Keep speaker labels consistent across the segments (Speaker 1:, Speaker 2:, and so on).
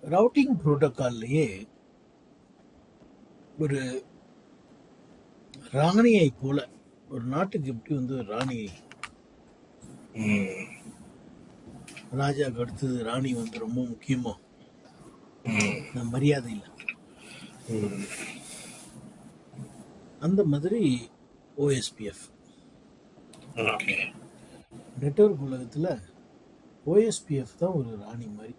Speaker 1: Routing புரோட்டோகால்லையே ஒரு ராணியை போல ஒரு நாட்டுக்கு எப்படி வந்து ஒரு ராணி, ராஜாவுக்கு அடுத்தது ராணி வந்து ரொம்ப முக்கியமோ, மரியாதை இல்லை, அந்த மாதிரி ஓஎஸ்பிஎஃப் நெட்வொர்க் உலகத்துல ஓஎஸ்பிஎஃப் தான் ஒரு ராணி மாதிரி.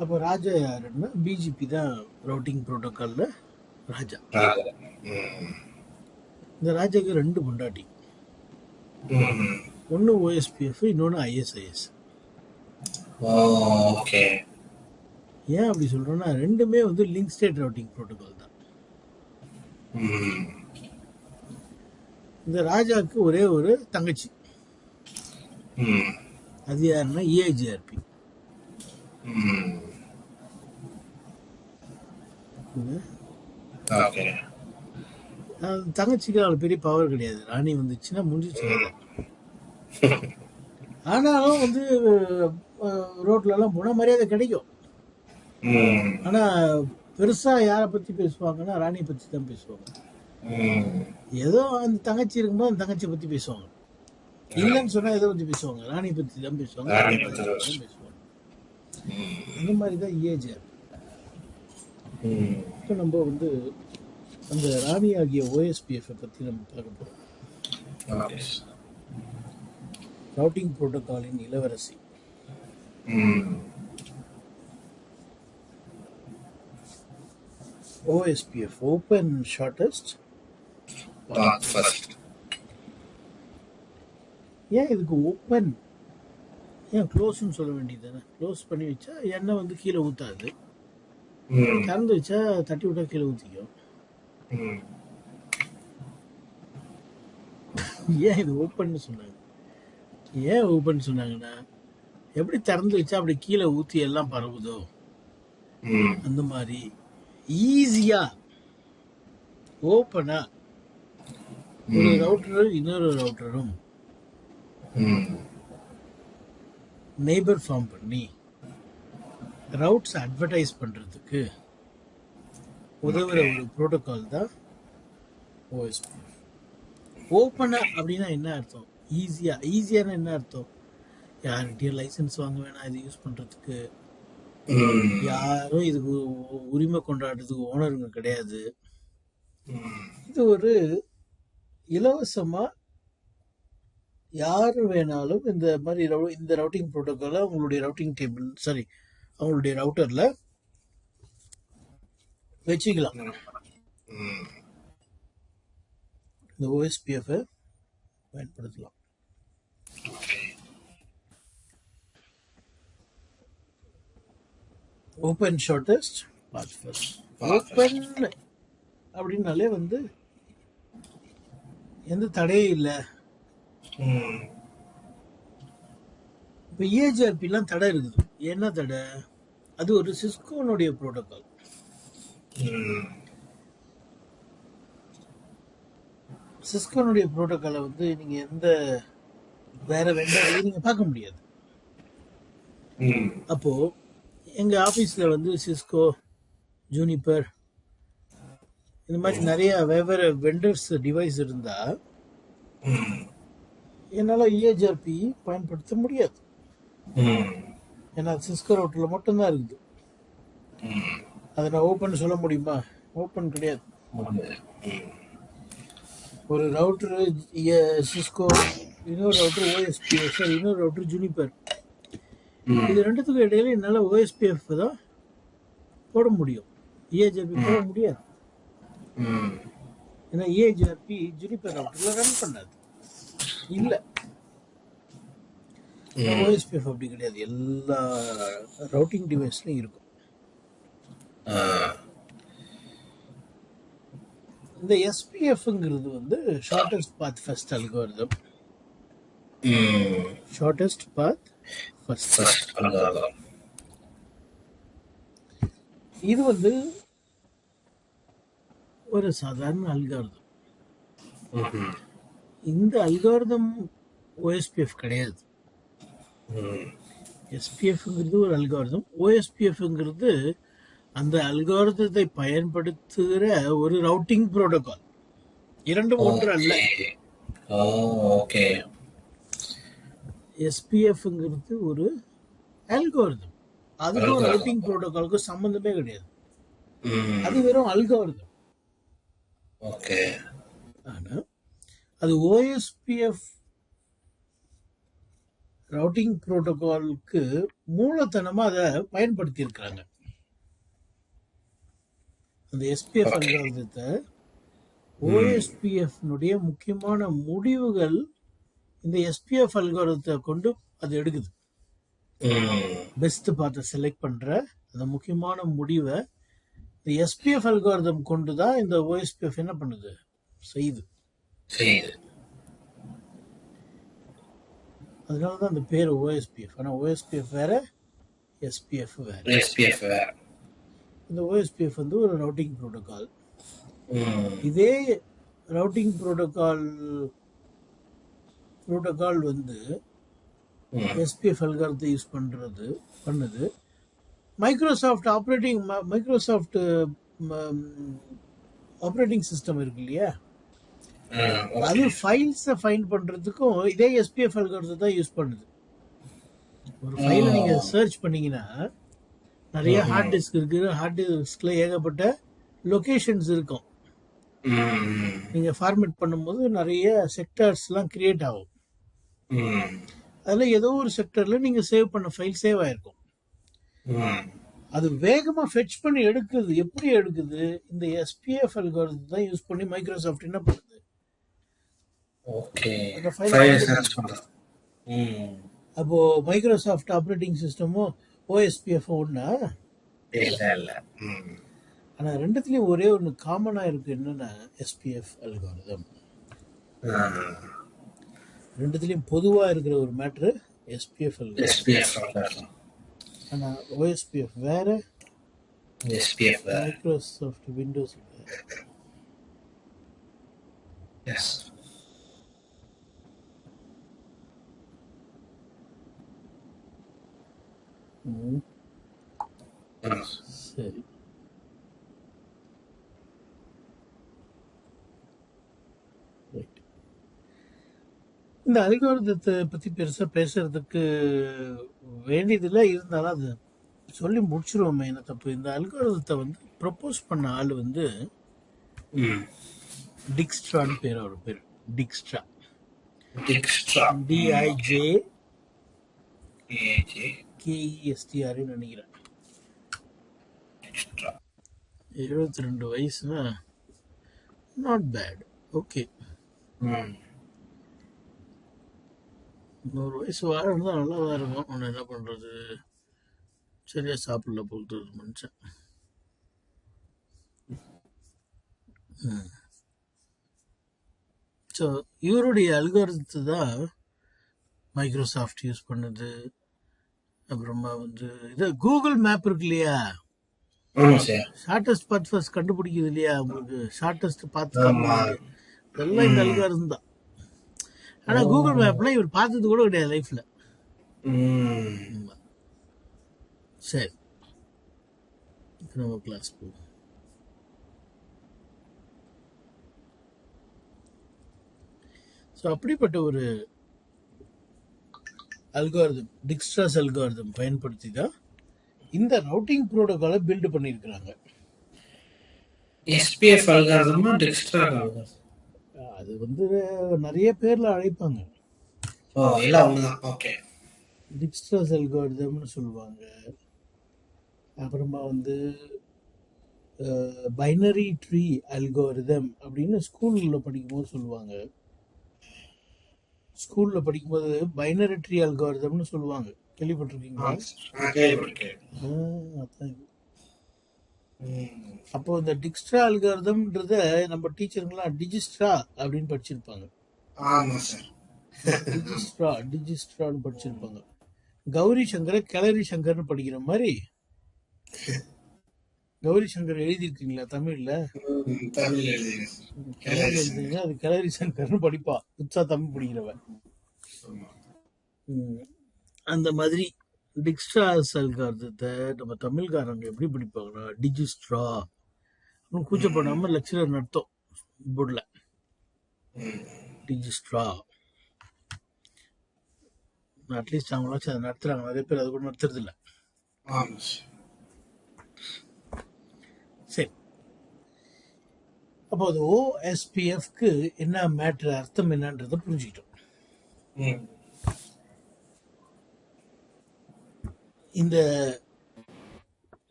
Speaker 1: அப்போ ராஜா யாருன்னா பிஜிபி தான் ரவுட்டிங் புரோட்டோகால்ல ராஜா. இந்த ராஜாக்கு 2 பொண்டாட்டி, ஒன்று ஓஎஸ்பிஎஃப், இன்னொன்று ஐஎஸ்ஐஎஸ். ஏன் அப்படி சொல்றோம்னா ரெண்டுமே வந்து லிங்க் ஸ்டேட் ரவுட்டிங் புரோட்டோகால் தான். இந்த ராஜாவுக்கு ஒரே ஒரு தங்கச்சி, அது யாருன்னா இஐஜிஆர்பி. தங்கச்சிக்கு அவளுக்கு பெரிய பவர் கிடையாது, ராணி வந்துச்சுன்னா முடிஞ்சிச்சு. ஆனாலும் வந்து ரோட்ல எல்லாம் போனா மரியாதை கிடைக்கும். ஆனா பெருசா யாரை பத்தி பேசுவாங்கன்னா ராணியை பத்தி தான் பேசுவாங்க. ஏதோ அந்த தங்கச்சி இருக்கும்போது அந்த தங்கச்சியை பத்தி பேசுவாங்க, இல்லைன்னு சொன்னா எதை பத்தி பேசுவாங்க, ராணியை பத்தி தான் பேசுவாங்க. அந்த மாதிரிதான் இஏஜிஆர். இப்போ நம்ம வந்து அந்த ராணி ஆகிய ஓஎஸ்பிஎஃப் பத்தி நம்ம பார்க்க போறோம். ரவுட்டிங் புரோட்டோகாலின் இளவரசி. OSPF, Open Shortest Path First. ஏன் இதுக்கு ஓப்பன், ஏன் க்ளோஸ்ன்னு சொல்ல வேண்டியது தானே? க்ளோஸ் பண்ணி வச்சா எண்ணெய் வந்து கீழே ஊத்தாது, திறந்து வச்சா தட்டி விட்டா கீழே ஊத்திக்கும். ஏன் இது ஓப்பன் சொன்னாங்க? ஏன் ஓப்பன் சொன்னாங்கன்னா, எப்படி திறந்து வச்சா அப்படி கீழே ஊத்தி எல்லாம் பரவுதோ அந்த மாதிரி ஈஸியா ஓப்பனா ஒரு ரவுட்டரும் இன்னொரு ரவுட்டரும் நெய்பர் ஃபார்ம் பண்ணி ரவுட்ஸ் அட்வர்டைஸ் பண்றதுக்கு உதவுற ஒரு புரோட்டோகால் தான் ஓஎஸ்பிஎஃப். ஓப்பனா அப்படின்னா என்ன அர்த்தம்? ஈஸியான என்ன அர்த்தம்? யார்கிட்டயும் லைசன்ஸ் வாங்க வேணாம் இது யூஸ் பண்றதுக்கு, யாரும் இதுக்கு உரிமை கொண்டாடுறதுக்கு ஓனருங்க கிடையாது. இது ஒரு இலவசமா யாரு வேணாலும் இந்த மாதிரி இந்த ரவுட்டிங் புரோட்டோகால அவங்களுடைய ரவுட்டிங் டேபிள் அவங்களுடைய ரவுட்டர்ல வச்சுக்கலாம். இந்த ஓஎஸ்பிஎஃப் பயன்படுத்தலாம். Open shortest path first. Open அப்படின்னாலே வந்து எந்த தடையும் இல்லை. இப்போ இஏஜிஆர்பிலாம் தடை இருக்குது. என்ன தடை? அது ஒரு சிஸ்கோனுடைய புரோட்டோகால். சிஸ்கோனுடைய புரோட்டோகாலை வந்து நீங்க எந்த வேற வெண்டரையும் நீங்க பார்க்க முடியாது. அப்போ எங்க ஆபீஸ்ல வந்து சிஸ்கோ, ஜூனிப்பர் இந்த மாதிரி நிறைய வெவ்வேறு வெண்டர்ஸ் டிவைஸ் இருந்தா என்னால இஏஜிஆர்பி பயன்படுத்த முடியாது. ஏன்னா சிஸ்கோ ரவுட்டர்ல மட்டும்தான் இருக்குது. அதை நான் ஓப்பன் சொல்ல முடியுமா? ஓப்பன் கிடையாது. ஒரு ரவுட்டர் சிஸ்கோ, இன்னொரு ரவுட்டர் ஓஎஸ்பிஎஃப், இன்னொரு ரவுட்டர் ஜூனிப்பர், இது ரெண்டுத்துக்கும் இடையில என்னால ஓஎஸ்பிஎஃப் தான் போட முடியும், இஏஜிஆர்பி போட முடியாது. ஏன்னா இஏஜிஆர்பி ஜூனிப்பர் ரவுட்டர்ல ரன் பண்ணாது. இல்ல ஓஎஸ்பிஎஃப் அப்படி கிடையாது, எல்லா ரவுட்டிங் டிவைஸ்லயும் இருக்கும். இந்த எஸ்பிஎஃப்ங்கிறது வந்து shortest path first algorithm. Shortest path first இது வந்து ஒரு சாதாரண அல்காரிதம். இந்த அல்காரிதம் ஓஎஸ்பிஎஃப் கிடையாது. எஸ்பிஎஃப்ங்கிறது ஒரு அல்காரிதம். ஓஎஸ்பிஎஃப்ங்கிறது அந்த அல்காரிதத்தை பயன்படுத்துகிற ஒரு ரவுட்டிங் புரோட்டோகால். இரண்டும் ஒன்று அல்ல.
Speaker 2: ஓகே.
Speaker 1: எஸ்பிஎஃப்ங்கிறது ஒரு அல்காரிதம். அதுக்கும் ரவுட்டிங் புரோட்டோகாலுக்கும் சம்பந்தமே கிடையாது. அது வெறும் அல்காரிதம்.
Speaker 2: ஓகே.
Speaker 1: ஆனா அது ஓஎஸ்பிஎஃப் ரவுட்டிங் புரோட்டோகாலுக்கு மூலத்தனமா அதை பயன்படுத்தி இருக்கிறாங்க. அந்த எஸ்பிஎஃப் அல்காரிதத்தை ஓஎஸ்பிஎஃப் முக்கியமான முடிவுகள் இந்த எஸ்பிஎஃப் அல்காரிதத்தை கொண்டு அது எடுக்குது. பெஸ்ட் பார்த்த செலக்ட் பண்ற அந்த முக்கியமான முடிவை இந்த எஸ்பிஎஃப் அல்காரிதம் கொண்டுதான் இந்த ஓஎஸ்பிஎஃப் என்ன பண்ணுது, செய்யுது. அதனாலதான் அந்த பேர் ஓஎஸ்பிஎஃப். ஆனா ஓஎஸ்பிஎஃப் வேற, எஸ்பிஎஃப் வேற. இந்த ஓஎஸ்பிஎஃப் வந்து ஒரு ரவுட்டிங் புரோட்டோகால். இதே ரவுட்டிங் புரோட்டோகால் வந்து எஸ்பிஎஃப் அல்காரிதத்தை யூஸ் பண்ணுது. மைக்ரோசாஃப்ட் ஆப்ரேட்டிங் சிஸ்டம் இருக்கு இல்லையா, அது ஃபைல்ஸை ஃபைண்ட் பண்றதுக்கும் இதே எஸ்பிஎஃப் அல்காரிதத்தை தான் யூஸ் பண்ணுது. ஒரு ஃபைலை நீங்க சர்ச் பண்ணீங்கன்னா நிறைய ஹார்ட் டிஸ்க் இருக்கு. ஹார்ட் டிஸ்க்ல ஏகப்பட்ட லொகேஷன்ஸ் இருக்கும். நீங்க ஃபார்மேட் பண்ணும்போது நிறைய செக்டர்ஸ் எல்லாம் கிரியேட் ஆகும். அதுல ஏதோ ஒரு செக்டர்ல நீங்க சேவ் பண்ண ஃபைல் சேவ் ஆயிருக்கும். அது வேகமா ஃபெட்ச் பண்ணி எடுக்குது. எப்படி எடுக்குது? இந்த எஸ்பிஎஃப் அல்காரிதம் தான் யூஸ் பண்ணி மைக்ரோசாஃப்ட் என்ன பண்ணுது, அப்போ மைக்ரோசாஃப்ட் ஆப்ரேட்டிங் சிஸ்டமும் ஓஎஸ்பிஎஃப் ஒண்ணா? ஆனா ரெண்டுத்துலயும் ஒரே ஒண்ணு காமனா இருக்கு. என்னன்னா எஸ்பிஎஃப் அல்காரிதம். ரெண்டுத்துலயும் பொதுவா இருக்கிற ஒரு மேட்ரு எஸ்பிஎஃப் அல்காரிதம். ஆனா ஓஎஸ்பிஎஃப் வேற, மைக்ரோசாஃப்ட் விண்டோஸ் வேற. சரி, இந்த அல்காரிதத்தை பத்தி பெருசா பேசுறதுக்கு வேண்டியதில்லை. இருந்தாலும் அது சொல்லி முடிச்சிருவோமே, என்ன தப்பு. இந்த அல்காரிதத்தை வந்து ப்ரொபோஸ் பண்ண ஆள் வந்து டிக்ஸ்ட்ரான்னு பேர். அவர் பேர் டிக்ஸ்ட்ரா. DIJKESTR நினைக்கிறேன். 72 வயசுனா நாட் பேட். ஓகே, 100 வயசு வாழணும் தான், நல்லா தான் இருக்கும். ஆனால் என்ன பண்றது, சரியா சாப்பிடல போகுது மனுஷன். ஸோ இவருடைய அல்காரிதத்தை தான் மைக்ரோசாஃப்ட் யூஸ் பண்ணுது. அப்புறமா வந்து இது கூகுள் மேப் இருக்கு இல்லையா, ஷார்டஸ்ட் பாத் ஃபர்ஸ்ட் கண்டுபிடிக்குது இல்லையா, உங்களுக்கு ஷார்டஸ்ட் பாத் இதெல்லாம் இந்த அல்காரிதம் தான். ஆனா கூகுள் மேப்ல இவர் பார்த்தது கூட கிடையாது லைஃப்ல. சரி, நம்ம கிளாஸ் போவோம். ஸோ அப்படிப்பட்ட ஒரு அல்காரிதம், டிக்ஸ்ட்ராஸ் அல்காரிதம் பயன்படுத்தி தான் இந்த ரவுட்டிங் புரோட்டோகாலை பில்ட் பண்ணியிருக்கிறாங்க.
Speaker 2: எஸ்பிஎஃப் அல்காரிதமா டிக்ஸ்ட்ரா?
Speaker 1: அது வந்து நிறைய பேர்ல அழைப்பாங்க. டிக்ஸ்ட்ராஸ் அல்காரிதம்னு சொல்லுவாங்க. அப்புறமா வந்து பைனரி ட்ரீ அல்காரிதம் அப்படின்னு ஸ்கூல்ல படிக்கும்போது சொல்லுவாங்க. ஸ்கூல்ல படிக்கும்போது பைனரி ட்ரீ அல்காரிதம்னு சொல்லுவாங்க. கேள்விப்பட்டிருக்கீங்களா? அப்போ இந்த டிக்ஸ்ட்ரா அல்காரிதம்ன்றத நம்ம டீச்சருங்கெல்லாம் டிஜிஸ்ட்ரா அப்படின்னு படிச்சிருப்பாங்க. டிஜிஸ்ட்ரான்னு படிச்சிருப்பாங்க. கௌரி சங்கரை கிளரி சங்கர்னு படிக்கிற மாதிரி. கௌரி சங்கர் எழுதியிருக்கீங்களா தமிழ்ல? எழுதிருக்கீங்க, அது கிளரி சங்கர்னு படிப்பா. புதுசா தமிழ் படிக்கிறவன். அந்த மாதிரி டிக்ஸ்ட்ராஸ் அல்காரதத்தை நம்ம தமிழ்காரங்க எப்படி படிப்பாங்கன்னா டிஜிஸ்ட்ரா கூச்சப்படாம லெக்சரர் நடத்தும் போர்டில் டிஜிஸ்ட்ரா. அட்லீஸ்ட் அவங்களாச்சும் அதை நடத்துறாங்க, நிறைய பேர் அதை கூட நடத்துறது இல்லை. சரி, அப்போ அது ஓஎஸ்பிஎஃப்க்கு என்ன மேட்ரு, அர்த்தம் என்னன்றதை புரிஞ்சுக்கிட்டோம். இந்த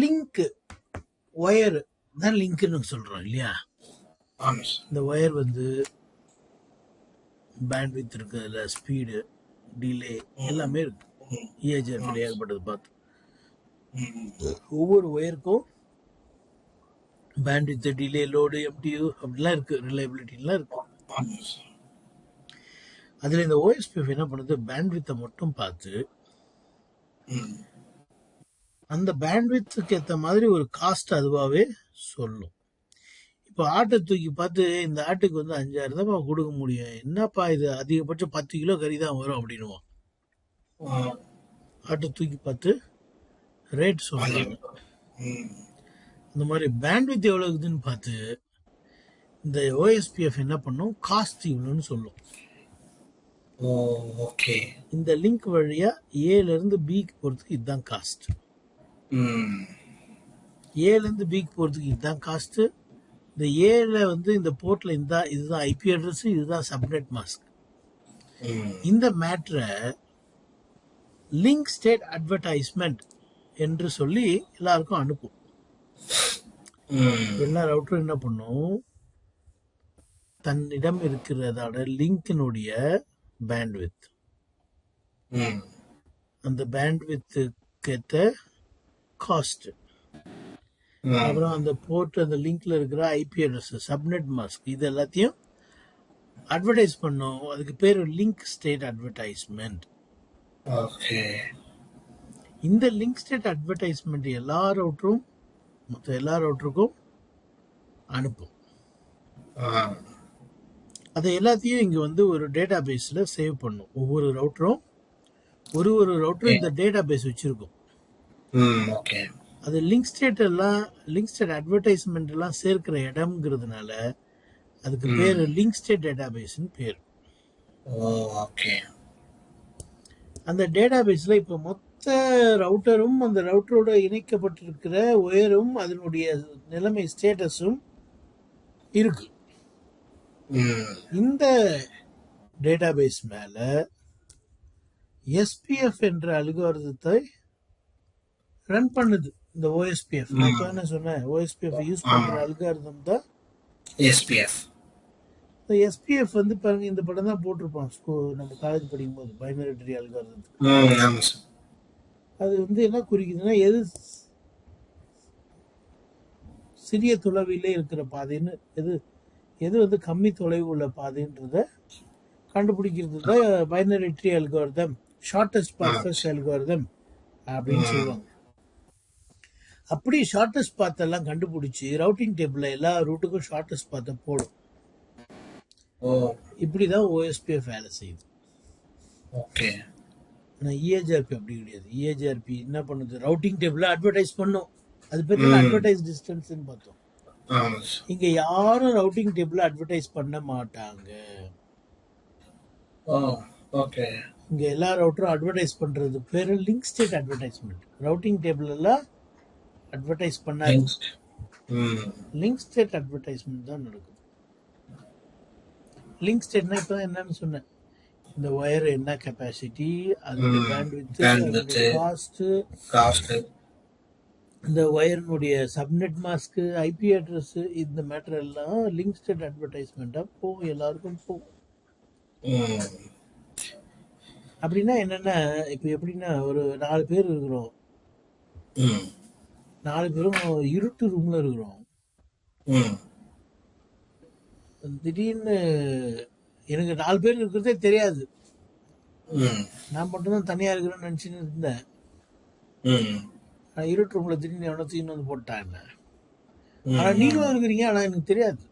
Speaker 1: லிங்க் ஒயர் தான் லிங்க்னு சொல்றோம் இல்லையா? இந்த ஒயர் வந்து பேண்ட்வித் இருக்கு, அதில் ஸ்பீடு, டிலே எல்லாமே இருக்கு. இஏஜிஆர் ஏகப்பட்டது பார்த்து ஒவ்வொரு ஒயருக்கும் பேண்ட்வித், டிலே, லோடு, எம்டியூ அப்படிலாம் இருக்கு, ரிலையபிலிட்டிலாம் இருக்கு. அதில் இந்த ஓஎஸ்பிஎஃப் என்ன பண்ணுது, பேண்ட்வித்தை மட்டும் பார்த்து அந்த பேண்ட்வித்துக்கு ஏற்ற மாதிரி ஒரு காஸ்ட் அதுவாகவே சொல்லும். இப்போ ஆட்டை தூக்கி பார்த்து இந்த ஆட்டுக்கு வந்து 5000 தான் கொடுக்க முடியும், என்னப்பா இது அதிகபட்சம் 10 கிலோ கறி தான் வரும் அப்படின்னுவோம். ஆட்டை தூக்கி பார்த்து ரேட் சொல்றாங்க. இந்த மாதிரி பேண்ட்வித் எவ்வளோ இருக்குதுன்னு பார்த்து இந்த ஓஎஸ்பிஎஃப் என்ன பண்ணும், காஸ்ட் இவ்வளோன்னு சொல்லும். இந்த லிங்க் வழியா ஏல இருந்து பிக்கு போறதுக்கு இதுதான் காஸ்ட், ஏல இருந்து பிக்கு போறதுக்கு இதுதான் காஸ்ட். இந்த ஏல வந்து இந்த போர்ட்ல இதுதான் ஐபி அட்ரஸ், இதுதான் சப்நெட் மாஸ்க். இந்த மேட்ரை லிங்க் ஸ்டேட் அட்வர்டைஸ்மெண்ட் என்று சொல்லி எல்லாருக்கும் அனுப்பும். எல்லா ரவுட்டரும் என்ன பண்ணும், தன்னிடம் இருக்கிறதோட லிங்கினுடைய பேண்ட்வித், அந்த பேண்ட்வித்துக்கு ஏற்ற காஸ்ட், அப்புறம் அந்த போர்ட், அந்த லிங்க்ல இருக்கிற ஐபி அட்ரஸ், சப்நெட் மாஸ்க், இது எல்லாத்தையும் அட்வர்டைஸ் பண்ணும். அதுக்கு பேர் லிங்க் ஸ்டேட் அட்வர்டைஸ்மெண்ட். இந்த லிங்க் ஸ்டேட் அட்வர்டைஸ்மெண்ட் எல்லா ரவுட்டரும் மற்ற எல்லா ரவுட்டருக்கும் அனுப்பும். அதை எல்லாத்தையும் இங்க வந்து ஒரு டேட்டா பேஸ்ல சேவ் பண்ணும். ஒவ்வொரு ரவுட்டரும் ஒரு ரவுட்டரும் இந்த டேட்டா பேஸ் வச்சிருக்கும். அது லிங்க் ஸ்டேட் அட்வர்டைஸ்மெண்ட் எல்லாம் சேர்க்கிற இடம்ங்கிறதுனால அதுக்கு பேர் லிங்க் ஸ்டேட் டேட்டா பேஸ்னு பேர். அந்த டேட்டா பேஸ்ல இப்ப மொத்த ரவுட்டரும் அந்த ரவுட்டரோட இணைக்கப்பட்டிருக்கிற ஒயரும் அதனுடைய நிலைமை ஸ்டேட்டஸும் இருக்கு. இந்த டேட்டா பேஸ் மேல எஸ்பிஎஃப் என்ற அல்காரிதத்தை ரன் பண்ணுது. இந்த ஓஎஸ்பிஎஃப் நான் என்ன சொன்னேன், ஓஎஸ்பிஎஃப் யூஸ் பண்ற அல்காரிதம் தான் எஸ்பிஎஃப். இந்த எஸ்பிஎஃப் வந்து பாருங்க, இந்த படம் தான் போட்டிருப்பான் நம்ம காலேஜ் படிக்கும் போது, பைனரி ட்ரீ அல்காரிதம். அது வந்து என்ன குறிக்குதுன்னா, எது சிறிய தொலைவிலே இருக்கிற பாதைன்னு, எது வந்து கம்மி தொலைவு உள்ள பாதைன்றத கண்டுபிடிக்கிறது தான் பைனரி ட்ரீ அல்காரிதம், ஷார்டஸ்ட் பாத் ஃபர்ஸ்ட் அல்காரிதம் அப்படின்னு சொல்லுவாங்க. அப்படி ஷார்டஸ்ட் பாத் எல்லாம் கண்டுபிடிச்சு ரவுட்டிங் டேபிள்ல எல்லா ரூட்டுக்கும் ஷார்டஸ்ட் பாத்தை போடும். இப்படிதான் ஓஎஸ்பிஎஃப் வேலை செய்யுது. ஆனால் இஏஜிஆர்பி அப்படி கிடையாது. இஏஜிஆர்பி என்ன பண்ணுது, ரவுட்டிங் டேபிள்ல அட்வர்டைஸ் பண்ணும். அது பேர் அட்வர்டைஸ் டிஸ்டன்ஸ்னு பார்த்தோம். இங்க யாரும் ரவுட்டிங் டேபிள்ல அட்வர்டைஸ் பண்ண மாட்டாங்க. இங்க எல்லா ரவுட்டரும் அட்வர்டைஸ் பண்றது பேரு link state advertisement. Routing table எல்லாம் அட்வர்டைஸ் பண்ணாங்க, லிங்க் ஸ்டேட் அட்வர்டைஸ்மெண்ட் தான் நடக்குது. லிங்க் ஸ்டேட்னா இப்போ என்னன்னு சொன்னேன், இந்த ஒயர் என்ன கெப்பாசிட்டி, அதோட பேண்ட்வித், காஸ்ட், இந்த ஒயரினுடைய சப்நெட் மாஸ்க், ஐபி அட்ரஸ், இந்த மேட்டர் எல்லாம் லிங்க் ஸ்டேட் அட்வர்டைஸ்மெண்டா போகும், எல்லாருக்கும் போகும். அப்படின்னா என்னன்னா, இப்போ எப்படின்னா ஒரு 4 பேர் இருக்கிறோம், 4 பேரும் இருட்டு ரூம்ல இருக்கிறோம். திடீர்னு எனக்கு 4 பேர் இருக்கிறதே தெரியாது, நான் மட்டும்தான் தனியா இருக்கிறேன்னு நினைச்சுன்னு இருந்தேன். இருட்டு ரூம்ல திடீர்னு எவனோ தூக்கின்னு வந்து போட்டான் என்ன. ஆனா நீங்களும் இருக்கிறீங்க, ஆனா எனக்கு தெரியாது.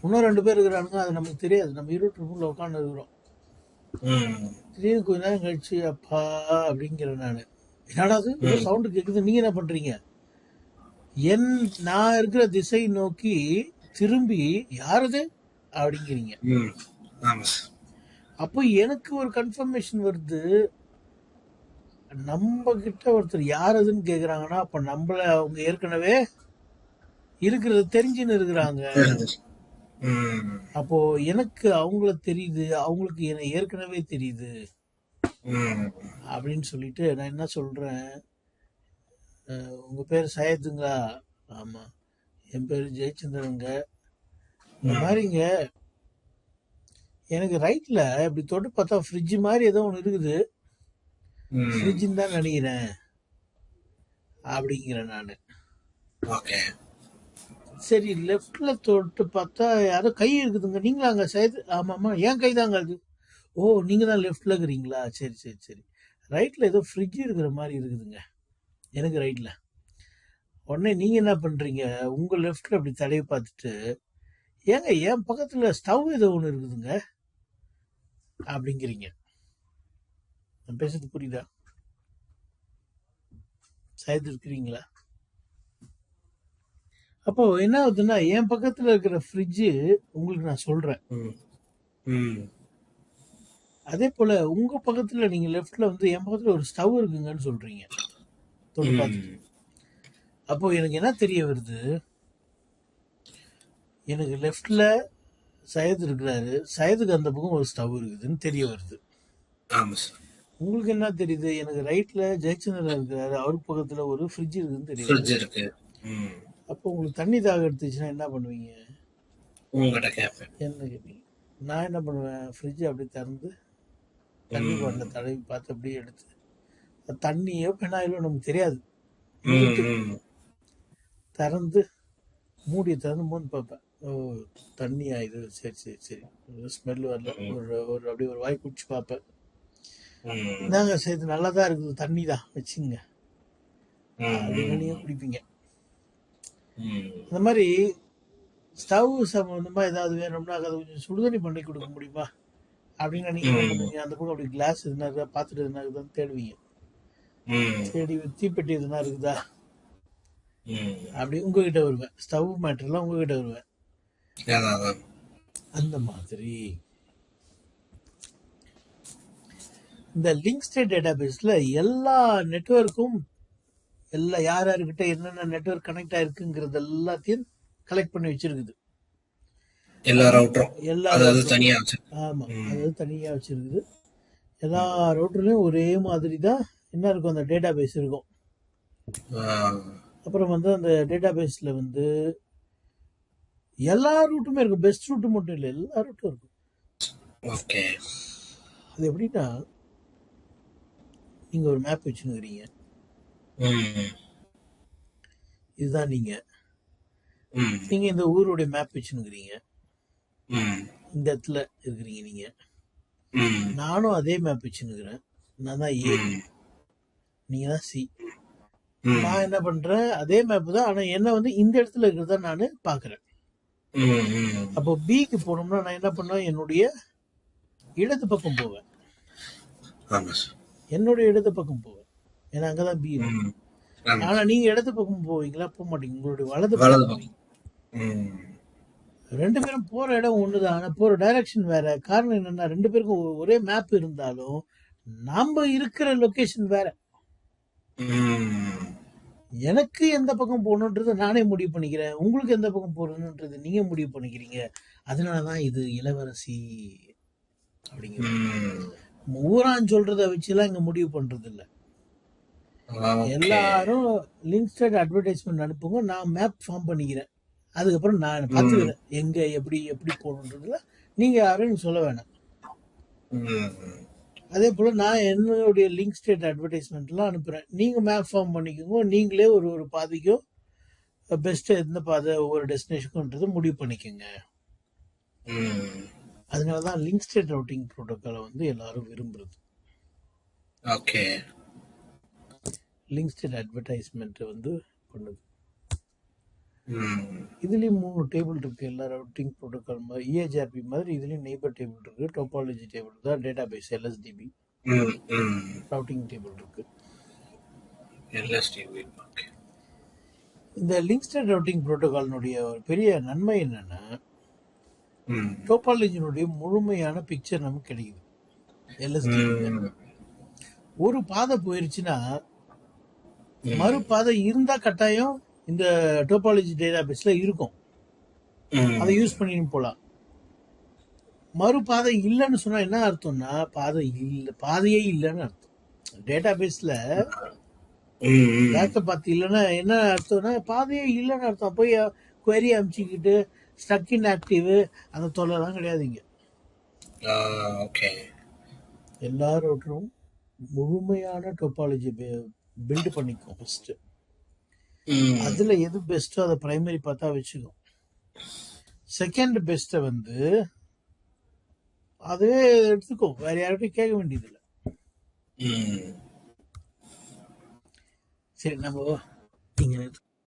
Speaker 1: இன்னும் 2 பேர் இருக்கிறானுங்க, அது நமக்கு தெரியாது. நம்ம இருட்டு ரூம்ல உட்காந்து இருக்கிறோம்.
Speaker 2: ம்.
Speaker 1: திடீர்னு கொஞ்ச நேரம் கழிச்சு அப்பா அப்படிங்கிறேன் நான். என்னடா அது ஏதோ
Speaker 2: ம்.
Speaker 1: சவுண்டு கேட்குது, நீங்க என்ன பண்றீங்க? என் நான் இருக்கிற திசை நோக்கி திரும்பி யாரது அப்படிங்கிறீங்க.
Speaker 2: ம். ஆமா சார்.
Speaker 1: அப்போ எனக்கு ஒரு கன்ஃபர்மேஷன் வருது, நம்ம கிட்ட ஒருத்தர் யாரதுன்னு கேக்குறாங்கன்னா அப்ப நம்மள அவங்க ஏற்கனவே இருக்கிறது தெரிஞ்சுன்னு இருக்கிறாங்க.
Speaker 2: தெரிஞ்சிருச்சு. ம்.
Speaker 1: அப்போ எனக்கு அவங்கள தெரியுது, அவங்களுக்கு என்ன ஏற்கனவே தெரியுது
Speaker 2: ம்.
Speaker 1: அப்படின்னு சொல்லிட்டு நான் என்ன சொல்றேன், உங்க பேர் சையதுங்களா? ஆமா. என் பேர் ஜெயச்சந்திரனுங்க. இந்த
Speaker 2: ம்.
Speaker 1: மாதிரிங்க, எனக்கு ரைட்ல இப்படி தொட்டு பார்த்தா ஃப்ரிட்ஜ் மாதிரி ஏதோ ஒன்று இருக்குது,
Speaker 2: ம்.
Speaker 1: ஃப்ரிட்ஜுன்னு தான் நினைக்கிறேன் அப்படிங்கிறேன் நான்.
Speaker 2: ஓகே.
Speaker 1: சரி, லெஃப்ட்ல தொட்டு பார்த்தா யாரோ கை இருக்குதுங்க. நீங்களாங்க சையது? ஆமாம்மா, என் கை தாங்க அது. ஓ, நீங்க தான் லெஃப்ட்ல இருக்கிறீங்களா? சரி சரி சரி. ரைட்ல ஏதோ ஃப்ரிட்ஜ் இருக்கிற மாதிரி இருக்குதுங்க எனக்கு ரைட்ல. உடனே நீங்க என்ன பண்றீங்க, உங்க லெஃப்ட்ல அப்படி தடவி பார்த்துட்டு, ஏங்க என் பக்கத்துல ஸ்டவ் ஏதோ ஒன்று இருக்குதுங்க அப்படிங்கிறீங்க. நான் பேசுறது புரியுதா? சையது இருக்கிறீங்களா? அப்போ என்ன ஆகுதுன்னா, என் பக்கத்துல இருக்கிற ஃப்ரிட்ஜ் உங்களுக்கு நான் சொல்றேன்.
Speaker 2: ம். ம்.
Speaker 1: அதே போல உங்க பக்கத்துல நீங்க லெஃப்ட்ல வந்து என் பக்கத்துல ஒரு ஸ்டவ் இருக்குங்கன்னு சொல்றீங்க தொட்டு பார்த்துட்டு.
Speaker 2: ம்.
Speaker 1: அப்போ எனக்கு என்ன தெரிய வருது, எனக்கு லெஃப்ட்ல சையது இருக்கிறாரு, சையதுக்கு அந்த பக்கம் ஒரு ஸ்டவ் இருக்குதுன்னு தெரிய வருது.
Speaker 2: ஆமா சார்.
Speaker 1: உங்களுக்கு என்ன தெரியுது, எனக்கு ரைட்ல ஜெயச்சந்திரன் இருக்கிறாரு, அவருக்கு பக்கத்துல ஒரு ஃப்ரிட்ஜ் இருக்குதுன்னு தெரிய
Speaker 2: ஃப்ரிட்ஜ்
Speaker 1: வருது.
Speaker 2: இருக்கு. ம்.
Speaker 1: அப்போ உங்களுக்கு தண்ணி தாக எடுத்துச்சுன்னா என்ன பண்ணுவீங்க?
Speaker 2: உங்ககிட்ட கேட்பேன்.
Speaker 1: என்ன கேட்பீங்க? நான் என்ன பண்ணுவேன், ஃப்ரிட்ஜை அப்படியே திறந்து தண்ணி
Speaker 2: ம்.
Speaker 1: பாட்டில் தடவி பார்த்து அப்படியே எடுத்து, அது தண்ணியோ பெனாயிலோ நமக்கு தெரியாது,
Speaker 2: ம்.
Speaker 1: இருட்டு,
Speaker 2: ம்.
Speaker 1: திறந்து மூடியை திறந்து மூணு பார்ப்பேன். ஓ, தண்ணியா இது? சரி சரி சரி. ஸ்மெல் வரல.
Speaker 2: ம்.
Speaker 1: ஒரு ஒரு அப்படியே ஒரு வாய் குடிச்சு பார்ப்பேன்.
Speaker 2: ம்.
Speaker 1: இந்தாங்க சரி, நல்லா தான் இருக்குது, தண்ணி தான் வச்சுங்க அப்படின்னு
Speaker 2: ம்.
Speaker 1: நீங்கள் குடிப்பீங்க.
Speaker 2: ம்.
Speaker 1: அந்த மாதிரி ஸ்டவ் சம்மந்தமா ஏதாவது வேணும்னா அதை கொஞ்சம் சுடுதண்ணி பண்ணி கொடுக்க முடியுமா அப்படின்னு நீங்கள் என்ன
Speaker 2: ம்.
Speaker 1: பண்ணுவீங்க, அந்த பக்கம் அப்படி கிளாஸ் எதுனா இருக்கா பார்த்துட்டு எதுனா இருக்குதான்னு தேடுவீங்க.
Speaker 2: ம்.
Speaker 1: தேடி தீப்பெட்டி எதுனா இருக்குதா
Speaker 2: ம்.
Speaker 1: அப்படி உங்ககிட்ட வருவேன். ஸ்டவ் மேட்டர்லாம் உங்ககிட்ட வருவேன்.
Speaker 2: அதான், அதான்.
Speaker 1: அந்த மாதிரி இந்த லிங்க் ஸ்டேட் டேட்டாபேஸ்ல எல்லா நெட்வொர்க்கும், எல்லா யார் யாருக்கிட்ட என்னென்ன நெட்வொர்க் கனெக்ட் ஆயிருக்குங்கிறது எல்லாத்தையும் கலெக்ட் பண்ணி வச்சிருக்குது.
Speaker 2: எல்லா ரவுட்டரும்
Speaker 1: எல்லா
Speaker 2: அது
Speaker 1: ரவுட்டரும்,
Speaker 2: தனியா வச்சு.
Speaker 1: ஆமா,
Speaker 2: ம்.
Speaker 1: அதாவது தனியா வச்சிருக்குது. எல்லா
Speaker 2: ம்.
Speaker 1: ரவுட்டர்லயும் ஒரே மாதிரி தான் என்ன இருக்கும், அந்த டேட்டா பேஸ் இருக்கும்.
Speaker 2: ஆ.
Speaker 1: அப்புறம் வந்து அந்த டேட்டா பேஸ்ல வந்து எல்லா ரூட்டுமே இருக்கும், பெஸ்ட் ரூட்டு மட்டும் இல்லை, எல்லா ரூட்டும் இருக்கும்.
Speaker 2: ஓகே.
Speaker 1: அது எப்படின்னா, நீங்க ஒரு மேப் வச்சுருக்கிறீங்க,
Speaker 2: ம்.
Speaker 1: இதுதான் நீங்க
Speaker 2: ம்.
Speaker 1: நீங்க இந்த ஊருடைய மேப் வச்சுருக்கிறீங்க,
Speaker 2: ம்.
Speaker 1: இந்த இடத்துல இருக்கிறீங்க நீங்க.
Speaker 2: ம்.
Speaker 1: நானும் அதே மேப் வச்சுருக்கிறேன். நான் தான் ஏ,
Speaker 2: ம்.
Speaker 1: நீங்க தான் சி.
Speaker 2: ம்.
Speaker 1: நான் என்ன பண்றேன், அதே மேப் தான், ஆனா என்ன வந்து இந்த இடத்துல இருக்கிறதா நான் பாக்குறேன்.
Speaker 2: ம். ம்.
Speaker 1: அப்போ பிக்கு போனோம்னா நான் என்ன பண்ணுவேன், என்னுடைய இடது பக்கம் போவேன்.
Speaker 2: ஆமா சார்.
Speaker 1: என்னுடைய இடது பக்கம் போவேன், ஏன்னா அங்கதான் பி இருக்கு.
Speaker 2: ம். ஆமா
Speaker 1: ஆனா
Speaker 2: சார்.
Speaker 1: நீங்க இடது பக்கம் போவீங்களா? போக மாட்டீங்க, உங்களுடைய வலது
Speaker 2: வலது
Speaker 1: பக்கம்
Speaker 2: பக்கம்.
Speaker 1: போவீங்க.
Speaker 2: ம்.
Speaker 1: ரெண்டு பேரும் போற இடம் ஒண்ணுதான், ஆனா போற டைரக்ஷன் வேற. காரணம் என்னன்னா, ரெண்டு பேருக்கும் ஒரே மேப் இருந்தாலும் நாம இருக்கிற லொகேஷன் வேற.
Speaker 2: ம்.
Speaker 1: எனக்கு எந்த பக்கம் போகணுன்றதை நானே முடிவு பண்ணிக்கிறேன், உங்களுக்கு எந்த பக்கம் போகணுன்றது நீங்க முடிவு பண்ணிக்கிறீங்க. அதனாலதான் இது இளவரசி அப்படிங்கிறது.
Speaker 2: ம்.
Speaker 1: ஊரான் சொல்றத வச்சுலாம் இங்க முடிவு பண்றது இல்ல.
Speaker 2: ஓகே.
Speaker 1: எல்லாரும் லிங்க் ஸ்டேட் அட்வர்டைஸ்மெண்ட் அனுப்புங்க, நான் மேப் ஃபார்ம் பண்ணிக்கிறேன். அதுக்கப்புறம் நான்
Speaker 2: ம்.
Speaker 1: பார்த்துக்கிறேன் எங்க எப்படி எப்படி போகணுன்றதுல நீங்க யாரும் சொல்ல வேணாம்.
Speaker 2: ம்.
Speaker 1: அதே போல நான் என்னுடைய லிங்க் ஸ்டேட் அட்வர்டைஸ்மெண்ட்லாம் அனுப்புறேன், நீங்க மேப் ஃபார்ம் பண்ணிக்கோங்க, நீங்களே ஒரு ஒரு பாதைக்கும் பெஸ்ட் எந்த பாதை ஒவ்வொரு டெஸ்டினேஷனுக்குன்றது முடிவு பண்ணிக்கோங்க.
Speaker 2: ம்.
Speaker 1: அதனாலதான் லிங்க் ஸ்டேட் ரவுட்டிங் ப்ரோட்டோக்காலை வந்து எல்லாரும் விரும்புறது.
Speaker 2: ஓகே.
Speaker 1: லிங்க் ஸ்டேட் அட்வர்டைஸ்மெண்ட் வந்து பண்ணுது.
Speaker 2: ம்.
Speaker 1: இதுலேயும் 3 டேபிள் இருக்குது. எல்லா ரவுட்டிங் ப்ரோட்டோக்கால் மாதிரி இஏஜிஆர்பி மாதிரி இதுலேயும் நெய்பர் டேபிள் இருக்குது. டோபாலஜி டேபிள் தான் டேட்டா பேஸ் எல்எஸ்டிபி
Speaker 2: ம். ம்.
Speaker 1: ரவுட்டிங் டேபிள் இருக்குது.
Speaker 2: LSTP. ஓகே.
Speaker 1: இந்த லிங்க் ஸ்டேட் ரவுட்டிங் ப்ரோட்டோகால்னுடைய ஒரு பெரிய நன்மை என்னன்னா
Speaker 2: ம்.
Speaker 1: டோபாலஜினுடைய முழுமையான பிக்சர் நமக்கு கிடைக்குது. எல்எஸ்டிபி
Speaker 2: ம்.
Speaker 1: ஒரு பாதை போயிருச்சுன்னா
Speaker 2: ம்.
Speaker 1: மறு பாதை இருந்தா கட்டாயம் இந்த டோபாலஜி டேட்டா பேஸ்ல இருக்கும். அதை
Speaker 2: ம்.
Speaker 1: யூஸ் பண்ணின்னு போலாம். மறு பாதை இல்லைன்னு சொன்னா என்ன அர்த்தம்னா பாதையே இல்லைன்னு அர்த்தம். டேட்டா பேஸ்ல
Speaker 2: ம்.
Speaker 1: பேக்கப் பார்த்து இல்லைன்னா என்ன அர்த்தம்னா பாதையே இல்லைன்னு அர்த்தம். போய் query அமைச்சிக்கிட்டு ஸ்டக் இன் ஆக்டிவ் அந்த தொல்லைலாம் கிடையாதுங்க.
Speaker 2: ஓகே.
Speaker 1: எல்லா ரவுட்டரும் முழுமையான டோபாலஜி பில்ட் பண்ணிக்கும் ஃபர்ஸ்ட்.
Speaker 2: ம்.
Speaker 1: அதுல எது பெஸ்ட்டோ அதை பிரைமரி பார்த்தா வச்சுக்கும். செகண்ட் பெஸ்ட்டை வந்து அதுவே எடுத்துக்கோ, வேற யார்கிட்டையும் கேட்க வேண்டியதில்லை.
Speaker 2: ம்.
Speaker 1: சரி நம்ம இங்க